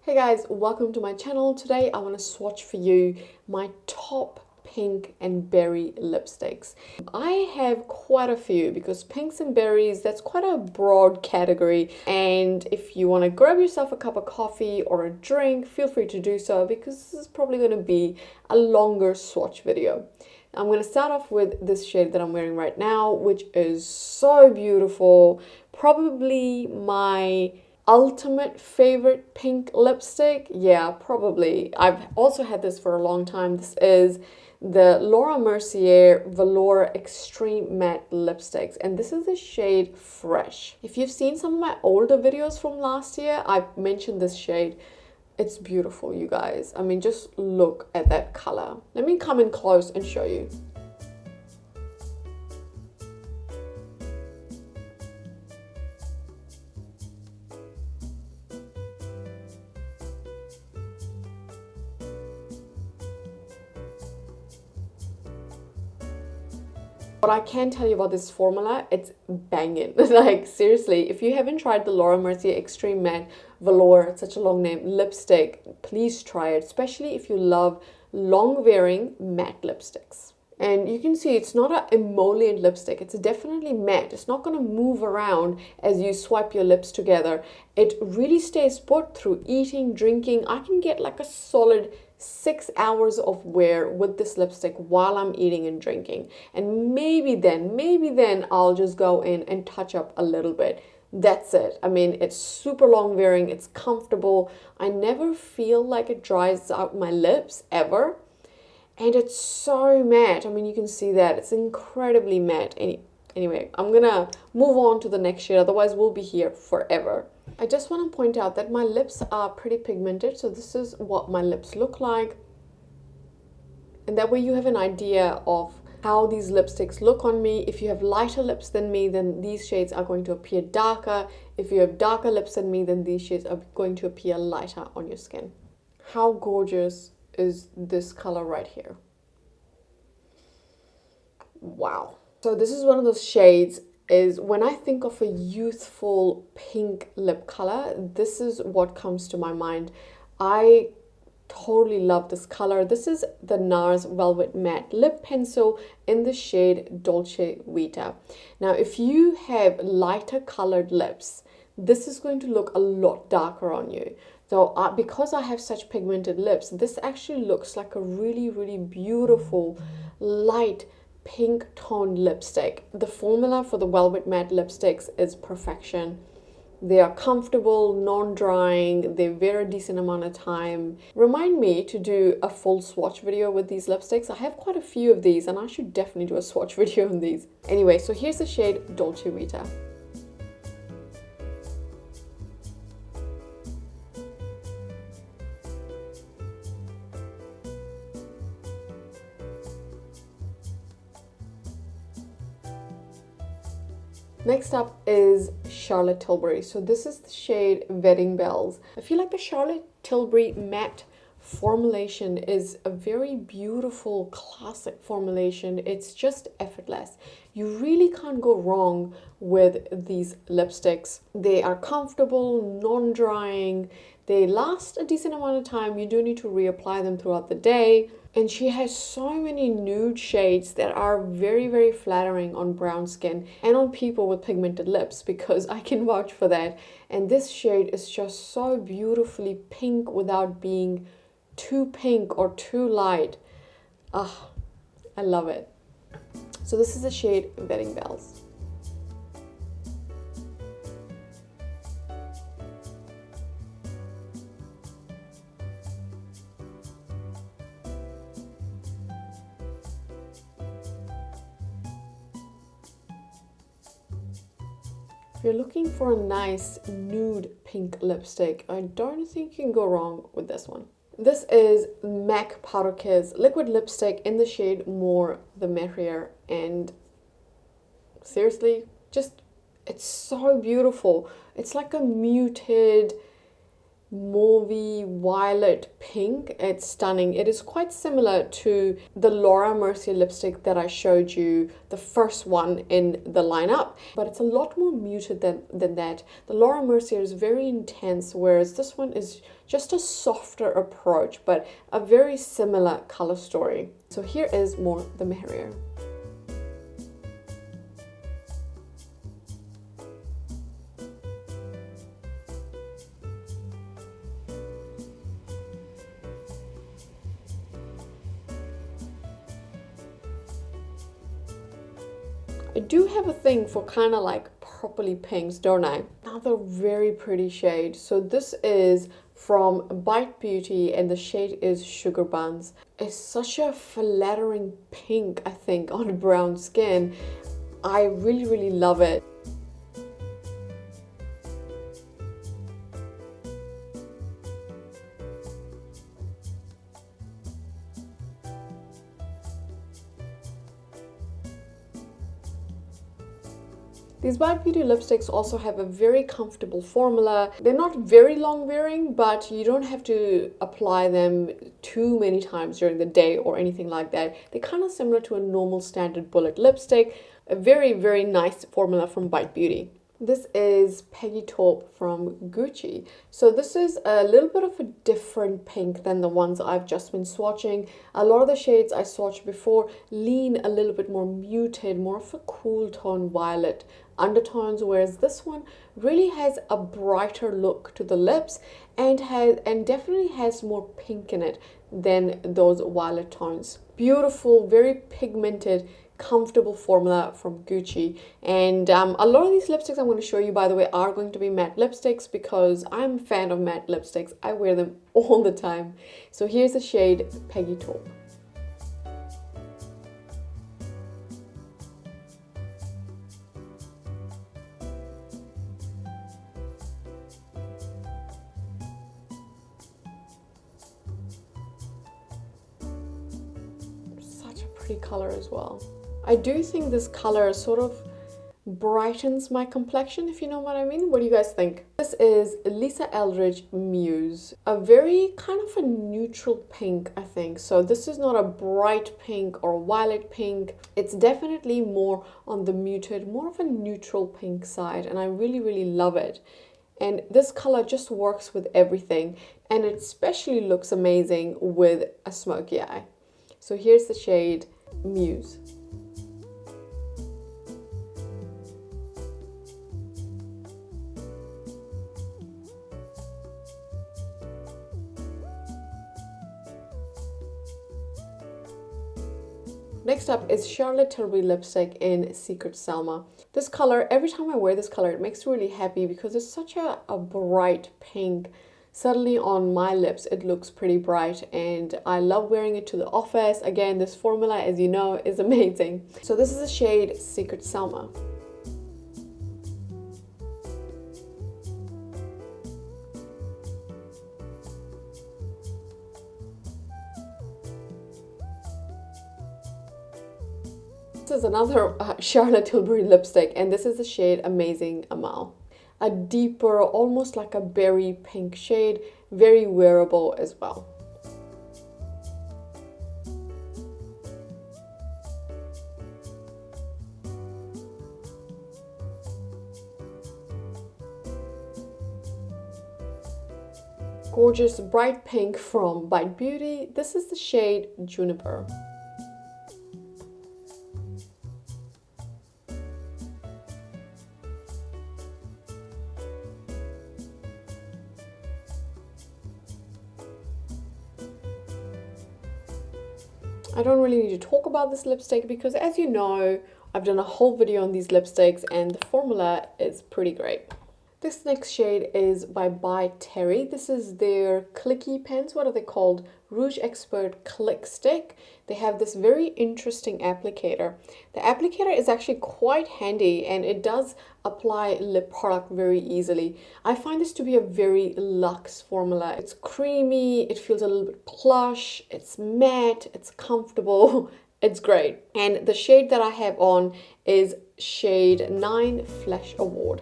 Hey guys, welcome to my channel. Today I want to swatch for you my top pink and berry lipsticks. I have quite a few because pinks and berries, that's quite a broad category, and if you want to grab yourself a cup of coffee or a drink, feel free to do so because this is probably going to be a longer swatch video. I'm going to start off with this shade that I'm wearing right now, which is so beautiful. Probably my ultimate favorite pink lipstick. Yeah, probably. I've also had this for a long time. This is the Mercier Velour Extreme Matte Lipsticks, and this is the shade Fresh. If you've seen some of my older videos from last year, I've mentioned this shade. It's beautiful, you guys. I mean, just look at that color. Let me come in close and show you. What I can tell you about this formula, it's banging. Like, seriously, if you haven't tried the Mercier Extreme Matte Velour, it's such a long name, lipstick, please try it, especially if you love long-wearing matte lipsticks. And you can see it's not an emollient lipstick. It's definitely matte. It's not going to move around as you swipe your lips together. It really stays put through eating, drinking. I can get like a solid 6 hours of wear with this lipstick while I'm eating and drinking. And maybe then I'll just go in and touch up a little bit. That's it. I mean, it's super long wearing. It's comfortable. I never feel like it dries out my lips ever. And it's so matte. I mean, you can see that. It's incredibly matte. Anyway, I'm gonna move on to the next shade. Otherwise, we'll be here forever. I just want to point out that my lips are pretty pigmented. So this is what my lips look like. And that way you have an idea of how these lipsticks look on me. If you have lighter lips than me, then these shades are going to appear darker. If you have darker lips than me, then these shades are going to appear lighter on your skin. How gorgeous is this color right here? Wow. So this is one of those shades, is when I think of a youthful pink lip color, this is what comes to my mind. I totally love this color. This is the NARS Velvet Matte Lip Pencil in the shade Dolce Vita. Now, if you have lighter colored lips, this is going to look a lot darker on you. So because I have such pigmented lips, this actually looks like a really, really beautiful light pink toned lipstick. The formula for the Velvet Matte lipsticks is perfection. They are comfortable, non-drying, they wear a decent amount of time. Remind me to do a full swatch video with these lipsticks. I have quite a few of these and I should definitely do a swatch video on these. Anyway, so here's the shade Dolce Vita. Next up is Charlotte Tilbury. So this is the shade Wedding Bells. I feel like the Charlotte Tilbury matte formulation is a very beautiful classic formulation. It's just effortless. You really can't go wrong with these lipsticks. They are comfortable, non-drying. They last a decent amount of time. You do need to reapply them throughout the day. And she has so many nude shades that are very, very flattering on brown skin and on people with pigmented lips, because I can vouch for that. And this shade is just so beautifully pink without being too pink or too light. Ah, I love it. So this is the shade Wedding Bells. If you're looking for a nice nude pink lipstick, I don't think you can go wrong with this one. This is MAC Powder Kiss liquid lipstick in the shade More the Merrier, and seriously, just it's so beautiful. It's like a muted mauvey violet pink. It's stunning. It is quite similar to the Laura Mercier lipstick that I showed you, the first one in the lineup, but it's a lot more muted than that. The Laura Mercier is very intense, whereas this one is just a softer approach, but a very similar color story. So here is more the mehr-ier. I do have a thing for kind of like purpley pinks, don't I? Another very pretty shade. So this is from Huda Beauty and the shade is Sugar Buns. It's such a flattering pink, I think, on brown skin. I really love it. These Huda Beauty lipsticks also have a very comfortable formula. They're not very long wearing, but you don't have to apply them too many times during the day or anything like that. They're kind of similar to a normal standard bullet lipstick. A very nice formula from Huda Beauty. This is Peggy Taupe from Gucci. So this is a little bit of a different pink than the ones I've just been swatching. A lot of the shades I swatched before lean a little bit more muted, more of a cool tone violet undertones, whereas this one really has a brighter look to the lips and definitely has more pink in it than those violet tones. Beautiful, very pigmented, comfortable formula from Gucci. And a lot of these lipsticks I'm going to show you, by the way, are going to be matte lipsticks because I'm a fan of matte lipsticks. I wear them all the time. So here's the shade Peggy Taupe. Such a pretty color as well. I do think this color sort of brightens my complexion, if you know what I mean. What do you guys think? This is Lisa Eldridge Muse. A very kind of a neutral pink, I think. So this is not a bright pink or violet pink. It's definitely more on the muted, more of a neutral pink side, and I really love it. And this color just works with everything, and it especially looks amazing with a smoky eye. So here's the shade Muse. Next up is Charlotte Tilbury lipstick in Secret Salma. This color, every time I wear this color, it makes me really happy because it's such a bright pink. Suddenly on my lips, it looks pretty bright and I love wearing it to the office. Again, this formula, as you know, is amazing. So this is the shade Secret Salma. This is another Charlotte Tilbury lipstick, and this is the shade Amazing Amal. A deeper, almost like a berry pink shade, very wearable as well. Gorgeous bright pink from Huda Beauty. This is the shade Juniper. I don't really need to talk about this lipstick because, as you know, I've done a whole video on these lipsticks and the formula is pretty great. This next shade is by Terry. This is their clicky pens. What are they called? Rouge Expert Click Stick. They have this very interesting applicator. The applicator is actually quite handy and it does apply lip product very easily. I find this to be a very luxe formula. It's creamy, it feels a little bit plush, it's matte, it's comfortable, it's great. And the shade that I have on is shade 9 Flesh Award.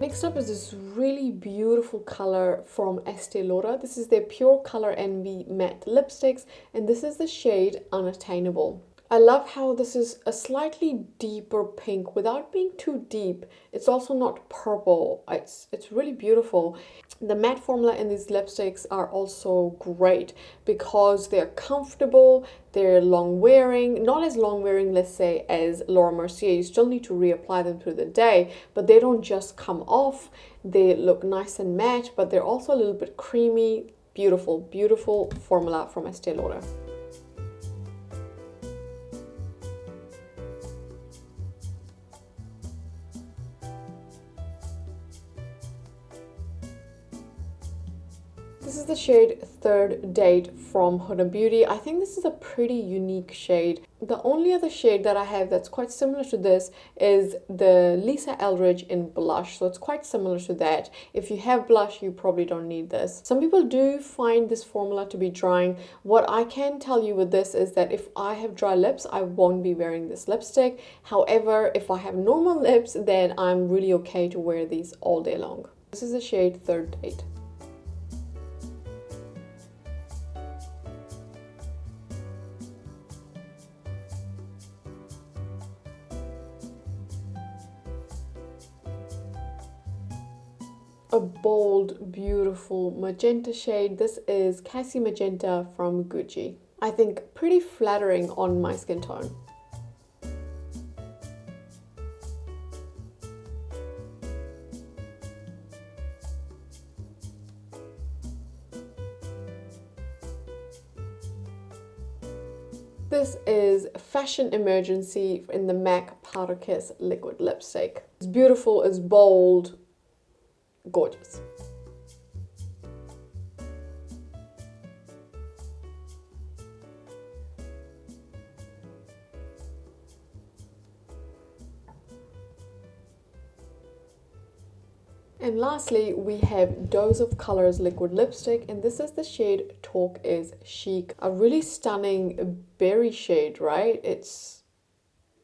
Next up is this really beautiful color from Estee Lauder. This is their Pure Color Envy matte lipsticks, and this is the shade Unattainable. I love how this is a slightly deeper pink without being too deep. It's also not purple. It's really beautiful. The matte formula in these lipsticks are also great because they're comfortable, they're long wearing, not as long wearing, let's say, as Laura Mercier. You still need to reapply them through the day, but they don't just come off. They look nice and matte, but they're also a little bit creamy. Beautiful, beautiful formula from Estee Lauder. This is the shade Third Date from Huda Beauty. I think this is a pretty unique shade. The only other shade that I have that's quite similar to this is the Lisa Eldridge in Blush. So it's quite similar to that. If you have blush, you probably don't need this. Some people do find this formula to be drying. What I can tell you with this is that if I have dry lips, I won't be wearing this lipstick. However, if I have normal lips, then I'm really okay to wear these all day long. This is the shade Third Date. A bold, beautiful magenta shade. This is Cassie Magenta from Gucci. I think pretty flattering on my skin tone. This is Fashion Emergency in the MAC Powder Kiss Liquid Lipstick. It's beautiful, it's bold, gorgeous. And lastly, we have Dose of Colors liquid lipstick, and this is the shade Talk is Chic. A really stunning berry shade, right? It's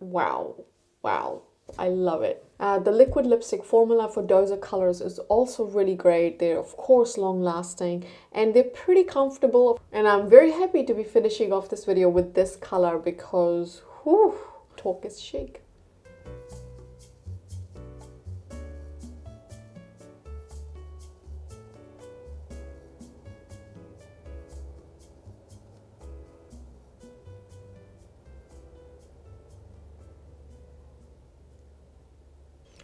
wow, wow. I love it. The liquid lipstick formula for Dose of Colors is also really great. They're of course long lasting and they're pretty comfortable. And I'm very happy to be finishing off this video with this color because whew, Talk is Chic.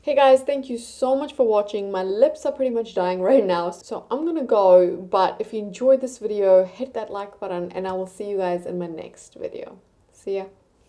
Hey guys, thank you so much for watching. My lips are pretty much dying right now, so I'm gonna go. But if you enjoyed this video, hit that like button and I will see you guys in my next video. See ya.